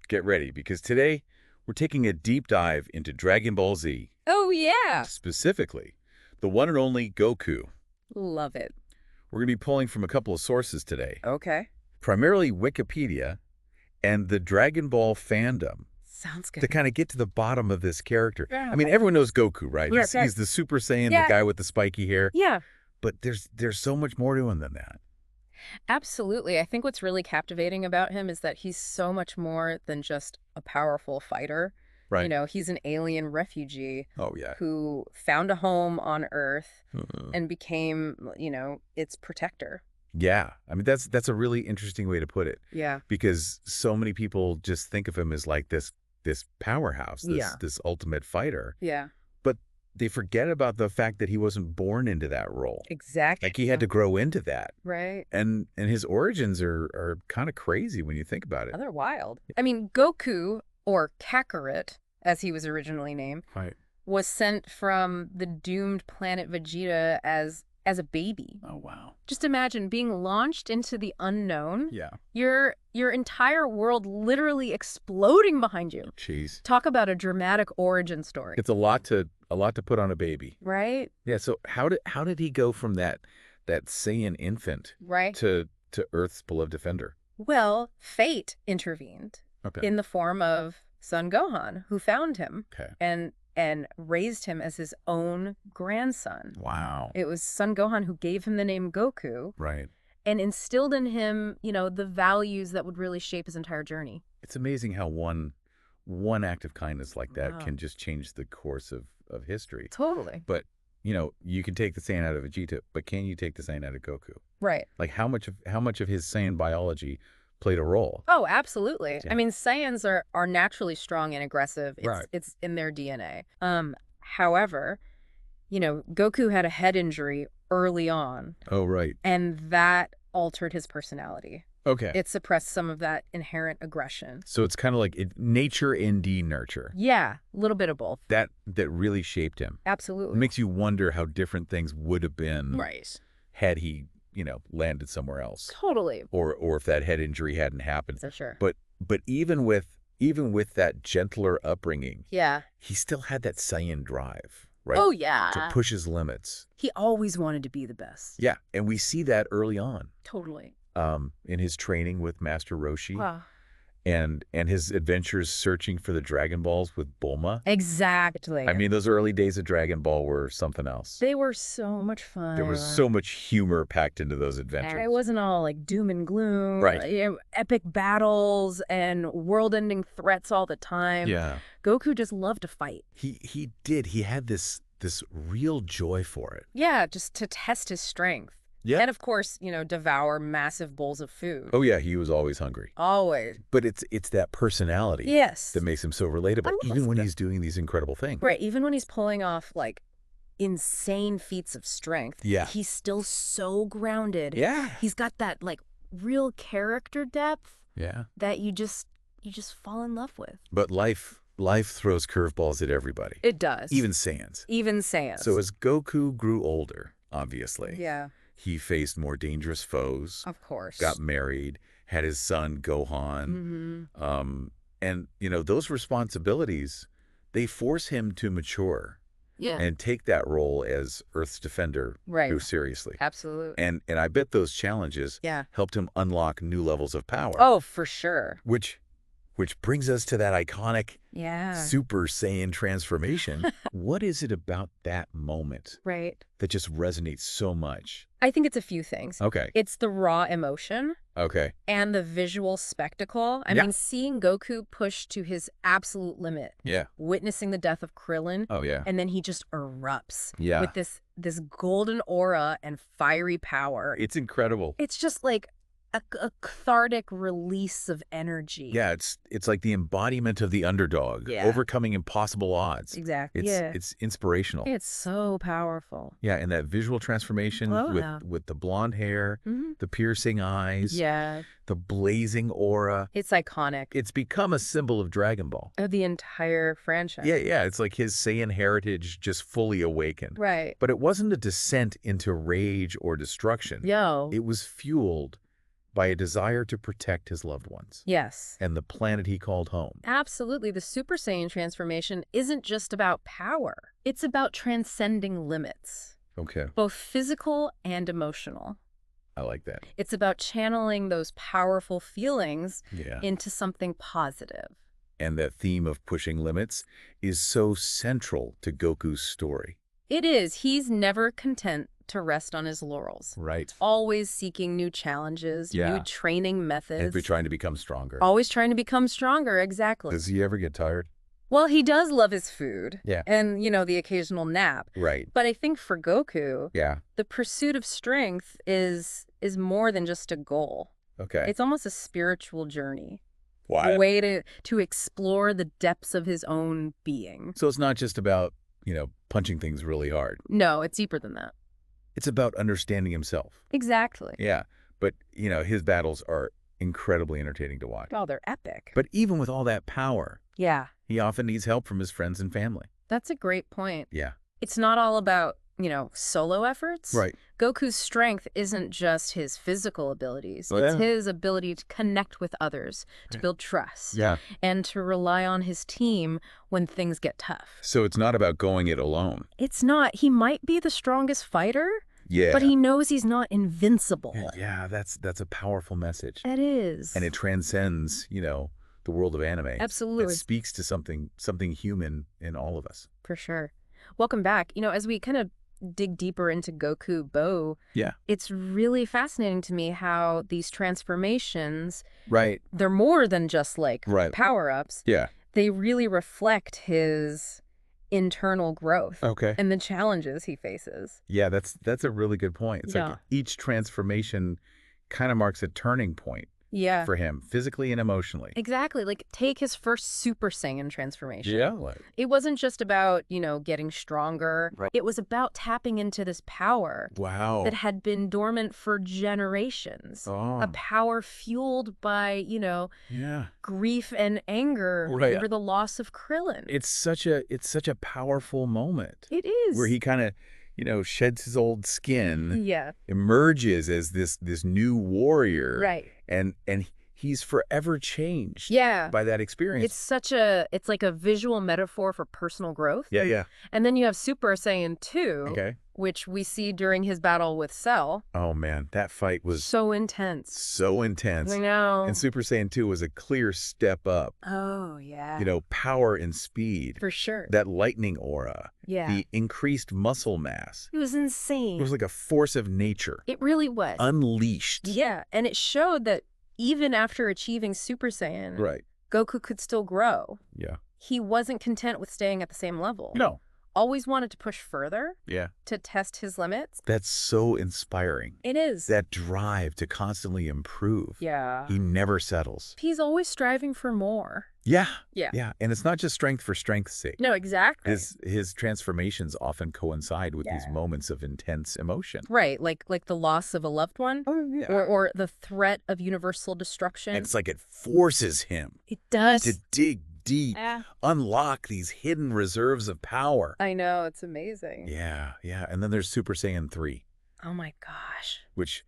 Get ready, because today we're taking a deep dive into Dragon Ball Z, Oh, yeah. specifically the one and only Goku. Love it. We're going to be pulling from a couple of sources today, Okay. primarily Wikipedia and the Dragon Ball fandom, Sounds to good. kind of get to the bottom of this character. Yeah. I mean, everyone knows Goku, right? Yes, yes. He's the Super Saiyan, Yeah. the guy with the spiky hair. Yeah, But there's so much more to him than that. absolutely. I think what's really captivating about him is that he's so much more than just a powerful fighter. Right. You know, he's an alien refugee Oh, yeah. who found a home on Earth Uh, and became, its protector. yeah. I mean, that's a really interesting way to put it, Yeah. because so many people just think of him as like this powerhouse, Yeah. this ultimate fighter. Yeah, But they forget about the fact that he wasn't born into that role. exactly. Like, he had to grow into that. Right. And his origins are kind of crazy when you think about it. They're wild. I mean, Goku, or Kakarot, as he was originally named, Right. was sent from the doomed planet Vegeta as a baby. Oh, wow. Just imagine being launched into the unknown. Yeah. Your entire world literally exploding behind you. Jeez. Talk about a dramatic origin story. It's a lot to put on a baby. Right? Yeah, so how did he go from that Saiyan infant Right? to Earth's beloved defender? Well, fate intervened Okay. in the form of Son Gohan, who found him Okay. and raised him as his own grandson. Wow. It was Son Gohan who gave him the name Goku Right. and instilled in him, the values that would really shape his entire journey. It's amazing how one act of kindness like that Wow. can just change the course of history. Totally. But, you can take the Saiyan out of Vegeta, but can you take the Saiyan out of Goku? Right. Like, how much of his Saiyan biology played a role? Oh, absolutely. Yeah. I mean, Saiyans are naturally strong and aggressive. Right. It's in their DNA. However, Goku had a head injury early on, Oh, right. and that altered his personality. Okay. It suppressed some of that inherent aggression. So it's kind of like nature and nurture. Yeah, a little bit of both. That really shaped him. It Absolutely. makes you wonder how different things would have been Right. had he, landed somewhere else, Totally. or if that head injury hadn't happened. For sure. But even with that gentler upbringing, Yeah. he still had that Saiyan drive, right? Oh, To yeah. push his limits. He always wanted to be the best. Yeah, and we see that early on, Totally. in his training with Master Roshi, Wow. and his adventures searching for the Dragon Balls with Bulma. Exactly. I mean, those early days of Dragon Ball were something else. they were so much fun. There was so much humor packed into those adventures. It wasn't all like doom and gloom. Right. Epic battles and world-ending threats all the time. Yeah. Goku just loved to fight. He did. He had this real joy for it. Yeah, just to test his strength. Yeah. And of course, devour massive bowls of food. Oh yeah, he was always hungry. Always. But it's that personality Yes. that makes him so relatable, I even love when that. he's doing these incredible things. Right. Even when he's pulling off like insane feats of strength. Yeah. He's still so grounded. Yeah. He's got that like real character depth Yeah. that you just fall in love with. But life throws curveballs at everybody, It does. even Saiyans. Even Saiyans. So as Goku grew older, obviously, Yeah, he faced more dangerous foes, of course. got married, had his son Gohan. Mm-hmm. And, those responsibilities, they force him to mature Yeah. and take that role as Earth's defender Right. very seriously. Absolutely. And I bet those challenges Yeah. helped him unlock new levels of power. Oh, for sure. Which brings us to that iconic Yeah. Super Saiyan transformation. What is it about that moment Right. that just resonates so much? I think it's a few things. Okay. It's the raw emotion Okay. and the visual spectacle. I Yeah. mean, seeing Goku push to his absolute limit, Yeah. witnessing the death of Krillin, Oh, yeah. and then he just erupts Yeah. with this golden aura and fiery power. It's incredible. It's just like a cathartic release of energy. Yeah, it's like the embodiment of the underdog, Yeah. overcoming impossible odds. Exactly. It's inspirational. It's so powerful. Yeah, and that visual transformation Oh, yeah. with the blonde hair, Mm-hmm. the piercing eyes, Yeah. the blazing aura. It's iconic. It's become a symbol of Dragon Ball. Of the entire franchise. Yeah, it's like his Saiyan heritage just fully awakened. Right. But it wasn't a descent into rage or destruction. Yo. It was fueled by a desire to protect his loved ones Yes. and the planet he called home. Absolutely. The Super Saiyan transformation isn't just about power. It's about transcending limits, Okay. both physical and emotional. I like that. It's about channeling those powerful feelings Yeah. into something positive. And that theme of pushing limits is so central to Goku's story. It is. He's never content to rest on his laurels. Right. Always seeking new challenges, Yeah. new training methods. And be trying to become stronger. Always trying to become stronger, exactly. Does he ever get tired? Well, he does love his food. Yeah. And, the occasional nap. Right. But I think for Goku, Yeah. the pursuit of strength is more than just a goal. Okay. It's almost a spiritual journey. Why? A way to explore the depths of his own being. So it's not just about, punching things really hard. No, it's deeper than that. It's about understanding himself. Exactly. Yeah. But, his battles are incredibly entertaining to watch. Oh, they're epic. But even with all that power, Yeah, he often needs help from his friends and family. that's a great point. Yeah. It's not all about, solo efforts. Right. Goku's strength isn't just his physical abilities. Oh, It's yeah. his ability to connect with others, to Yeah. build trust, Yeah. and to rely on his team when things get tough. So it's not about going it alone. It's not. He might be the strongest fighter, Yeah. but he knows he's not invincible. Yeah, that's a powerful message. It is. And it transcends, the world of anime. Absolutely. It speaks to something human in all of us. For sure. Welcome back. As we kind of dig deeper into Goku Bo, Yeah. it's really fascinating to me how these transformations, Right. they're more than just like Right. power-ups. Yeah. They really reflect his internal growth Okay. and the challenges he faces. Yeah, that's a really good point. It's Yeah. like each transformation kind of marks a turning point Yeah. for him, physically and emotionally. Exactly. Like, take his first Super Saiyan transformation. Like, It wasn't just about, getting stronger. Right. It was about tapping into this power wow. that had been dormant for generations. Oh. A power fueled by, Yeah. grief and anger Right. over the loss of Krillin. It's such a powerful moment It is. where he kind of, sheds his old skin, Yeah. emerges as this new warrior. Right. And he's forever changed Yeah. by that experience. It's like a visual metaphor for personal growth. Yeah. And then you have Super Saiyan 2, Okay. which we see during his battle with Cell. Oh, man, that fight was So intense. so intense. I know. And Super Saiyan 2 was a clear step up. Oh, yeah. Power and speed, For sure. that lightning aura, Yeah. the increased muscle mass. It was insane. It was like a force of nature, It really was. unleashed. Yeah, and it showed that even after achieving Super Saiyan, Right. Goku could still grow. Yeah. He wasn't content with staying at the same level. No. Always wanted to push further, Yeah. to test his limits. That's so inspiring. It is. That drive to constantly improve. Yeah. He never settles. He's always striving for more. Yeah. Yeah. Yeah. And it's not just strength for strength's sake. No, exactly. His transformations often coincide with these Yeah. moments of intense emotion. Right, like the loss of a loved one, Oh, yeah. or the threat of universal destruction. And it's like it forces him It does. to dig deep, Yeah. unlock these hidden reserves of power. I know, it's amazing. Yeah. And then there's Super Saiyan 3, Oh my gosh. which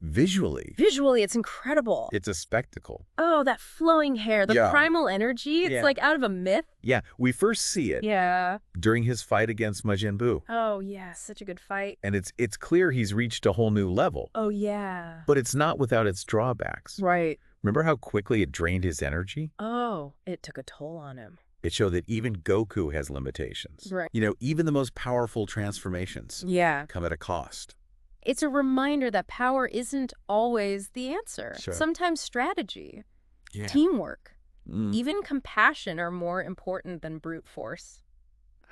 visually, Visually, it's incredible. it's a spectacle. Oh, that flowing hair, the Yeah. primal energy. It's Yeah. like out of a myth. Yeah, we first see it Yeah. during his fight against Majin Buu. Oh, yeah. Such a good fight. And it's clear he's reached a whole new level. Oh, yeah. But it's not without its drawbacks. Right. Remember how quickly it drained his energy? Oh, it took a toll on him. It showed that even Goku has limitations. Right. Even the most powerful transformations Yeah. come at a cost. It's a reminder that power isn't always the answer. Sure. Sometimes strategy, Yeah. teamwork, Mm. even compassion are more important than brute force.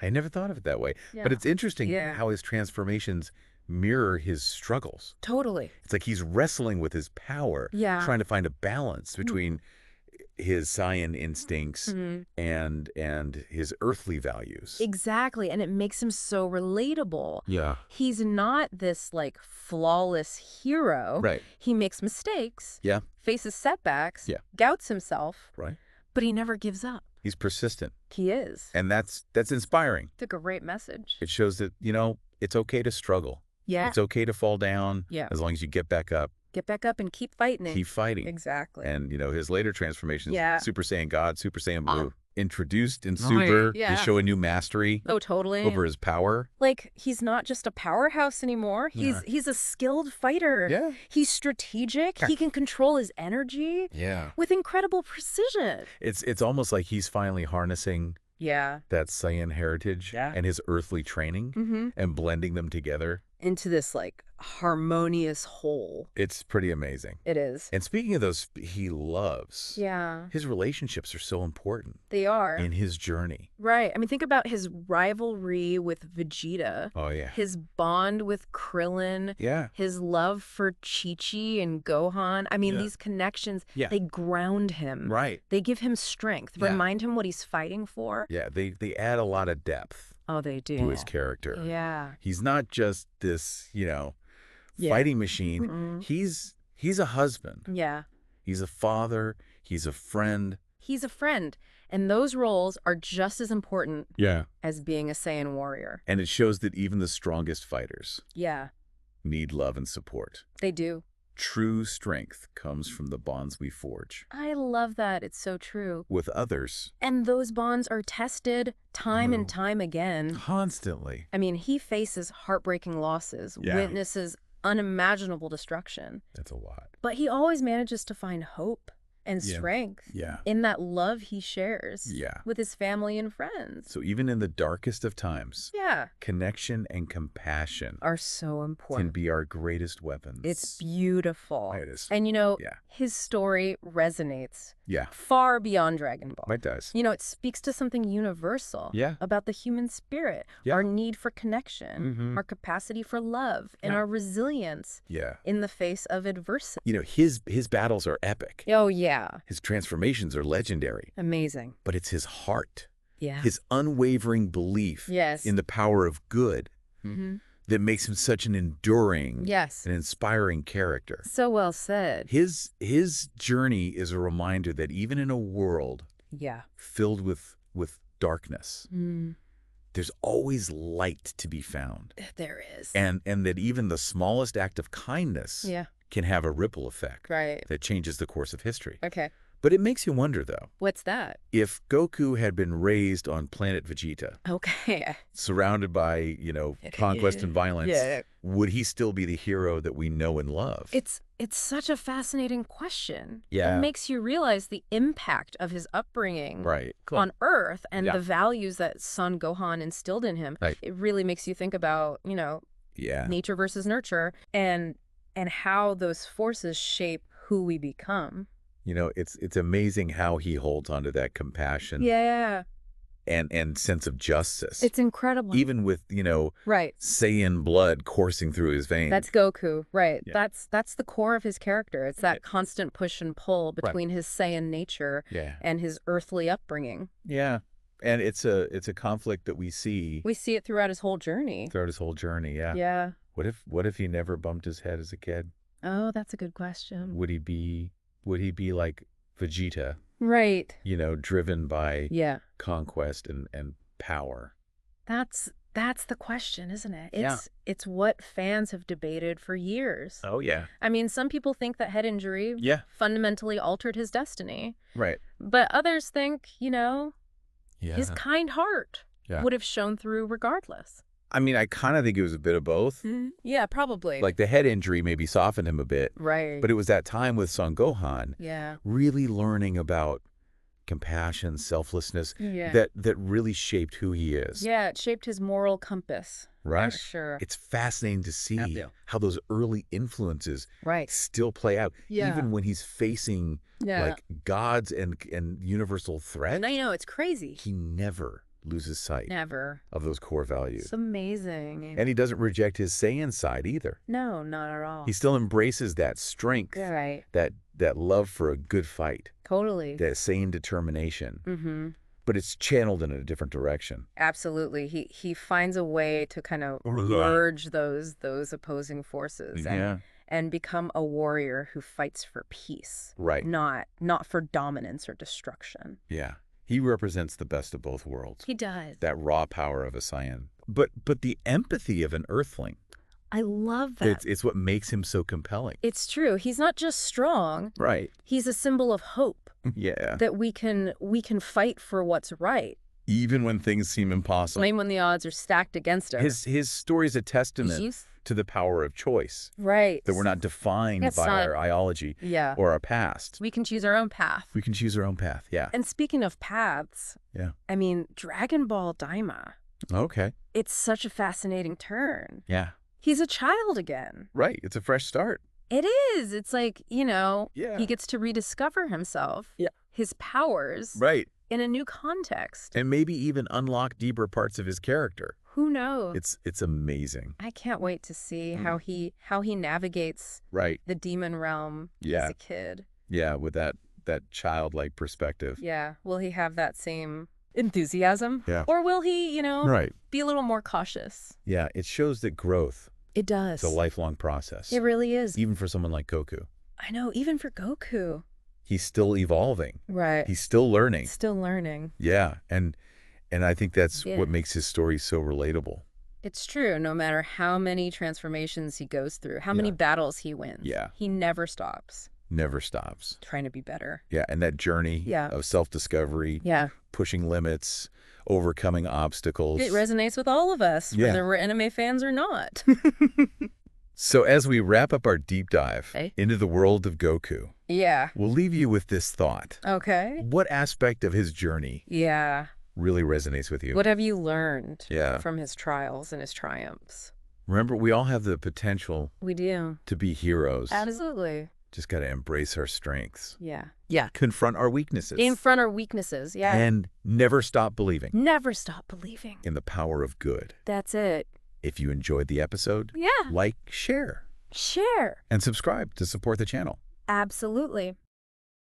I never thought of it that way. Yeah. But it's interesting Yeah. how his transformations mirror his struggles. Totally. It's like he's wrestling with his power, Yeah. trying to find a balance between his Saiyan instincts Mhm. and his earthly values. Exactly. And it makes him so relatable. Yeah. He's not this like flawless hero. Right. He makes mistakes, Yeah. faces setbacks, Yeah. doubts himself, Right. but he never gives up. He's persistent. He is. And that's inspiring. It's a great message. It shows that, it's okay to struggle. Yeah. It's okay to fall down Yeah. as long as you get back up Get back up and keep fighting it. Keep fighting. Exactly. And, his later transformations, Yeah. Super Saiyan God, Super Saiyan Blue, introduced in Right, Super yeah. to show a new mastery Oh, totally. over his power. Like, he's not just a powerhouse anymore. He's a skilled fighter. Yeah. He's strategic. He can control his energy Yeah. with incredible precision. It's almost like he's finally harnessing Yeah. that Saiyan heritage and his earthly training and blending them together. Into this, like, harmonious whole. It's pretty amazing. It is. And speaking of those he loves, Yeah. his relationships are so important They are. in his journey. Right. I mean, think about his rivalry with Vegeta. Oh, yeah. His bond with Krillin. Yeah. His love for Chi-Chi and Gohan. I mean, Yeah. these connections, Yeah. they ground him. Right. They give him strength, Yeah. remind him what he's fighting for. Yeah, they add a lot of depth Oh, they do. to his character. Yeah. He's not just this, Yeah. fighting machine. Mm-mm. He's a husband. Yeah. He's a father. He's a friend. He's a friend. And those roles are just as important Yeah. as being a Saiyan warrior. And it shows that even the strongest fighters Yeah, need love and support. they do. True strength comes from the bonds we forge I love that. It's so true. with others And those bonds are tested time and time again. constantly. I mean, he faces heartbreaking losses, Yeah. witnesses unimaginable destruction. That's a lot. But he always manages to find hope and Yeah. strength Yeah. in that love he shares Yeah. with his family and friends. So even in the darkest of times, Yeah, connection and compassion are so can important. be our greatest weapons. It's beautiful. It is. And Yeah. his story resonates Yeah. far beyond Dragon Ball. It does. It speaks to something universal Yeah. about the human spirit, Yeah. our need for connection, Mhm. our capacity for love, and Yeah. our resilience Yeah. in the face of adversity. His battles are epic. Oh, yeah. His transformations are legendary. Amazing. But it's his heart, Yeah. his unwavering belief Yes. in the power of good Mhm. that makes him such an enduring Yes. and inspiring character. So well said. His journey is a reminder that even in a world Yeah. filled with darkness, Mm, there's always light to be found. there is. And that even the smallest act of kindness Yeah. can have a ripple effect Right. that changes the course of history. Okay. But it makes you wonder, though, What's that? if Goku had been raised on planet Vegeta, Okay. surrounded by, conquest and violence, Yeah. would he still be the hero that we know and love? It's such a fascinating question. Yeah. It makes you realize the impact of his upbringing Right. on Earth and Yeah. the values that Son Gohan instilled in him. Right. It really makes you think about, Yeah. nature versus nurture and how those forces shape who we become. It's amazing how he holds onto that compassion Yeah. and sense of justice. It's incredible. Even with, Right. Saiyan blood coursing through his veins. That's Goku, right. Yeah. That's the core of his character. It's that constant push and pull between his Saiyan nature Yeah. and his earthly upbringing. Yeah. And it's a conflict that we see We see it throughout his whole journey. throughout his whole journey. Yeah. Yeah. What if he never bumped his head as a kid? Oh, that's a good question. Would he be like Vegeta, Right. driven by Yeah. conquest and power? That's the question, isn't it? Yeah. It's what fans have debated for years. Oh, yeah. I mean, some people think that head injury Yeah. fundamentally altered his destiny. Right. But others think, Yeah. his kind heart Yeah. would have shown through regardless. I mean, I kind of think it was a bit of both. Yeah, probably. Like the head injury maybe softened him a bit, Right. but it was that time with Son Gohan Yeah. really learning about compassion, selflessness Yeah. that really shaped who he is. Yeah, it shaped his moral compass. Right. For sure. It's fascinating to see Yeah. how those early influences Right. still play out, Yeah. even when he's facing Yeah. like gods and universal threat. And I know, it's crazy. He never loses sight Never. of those core values. It's amazing. And he doesn't reject his Saiyan side either. No, not at all. He still embraces that strength, Yeah, right. that love for a good fight, Totally. that Saiyan determination. Mm-hmm. But it's channeled in a different direction. Absolutely. He finds a way to kind of merge those opposing forces and become a warrior who fights for peace. Right. Not for dominance or destruction. Yeah. He represents the best of both worlds. He does. That raw power of a Saiyan. But the empathy of an Earthling. I love that. It's what makes him so compelling. It's true. He's not just strong. Right. He's a symbol of hope. Yeah. That we can fight for what's right. Even when things seem impossible. Even when the odds are stacked against us. His story is a testament to the power of choice. Right. That we're not defined by our ideology or our past. We can choose our own path. We can choose our own path, yeah. And speaking of paths, I mean, Dragon Ball Daima. Okay. It's such a fascinating turn. Yeah. He's a child again. Right. It's a fresh start. It is. It's like, he gets to rediscover himself, his powers, in a new context. And maybe even unlock deeper parts of his character. Who knows? It's amazing. I can't wait to see how he navigates the demon realm as a kid. Yeah, with that childlike perspective. Yeah. Will he have that same enthusiasm? Yeah. Or will he, be a little more cautious? Yeah, it shows that growth. It does. It's a lifelong process. It really is. Even for someone like Goku. I know, even for Goku. He's still evolving. Right. He's still learning. Still learning. Yeah, and I think that's what makes his story so relatable. It's true. No matter how many transformations he goes through, how many battles he wins, he never stops. Never stops. Trying to be better. Yeah, and that journey of self-discovery, pushing limits, overcoming obstacles. It resonates with all of us, whether we're anime fans or not. So as we wrap up our deep dive into the world of Goku, we'll leave you with this thought. Okay. What aspect of his journey really resonates with you? What have you learned from his trials and his triumphs? Remember, we all have the potential to be heroes. Absolutely. Just got to embrace our strengths. Yeah. Confront our weaknesses. Confront our weaknesses, And never stop believing. Never stop believing. In the power of good. That's it. If you enjoyed the episode, like, share. Share. And subscribe to support the channel. Absolutely.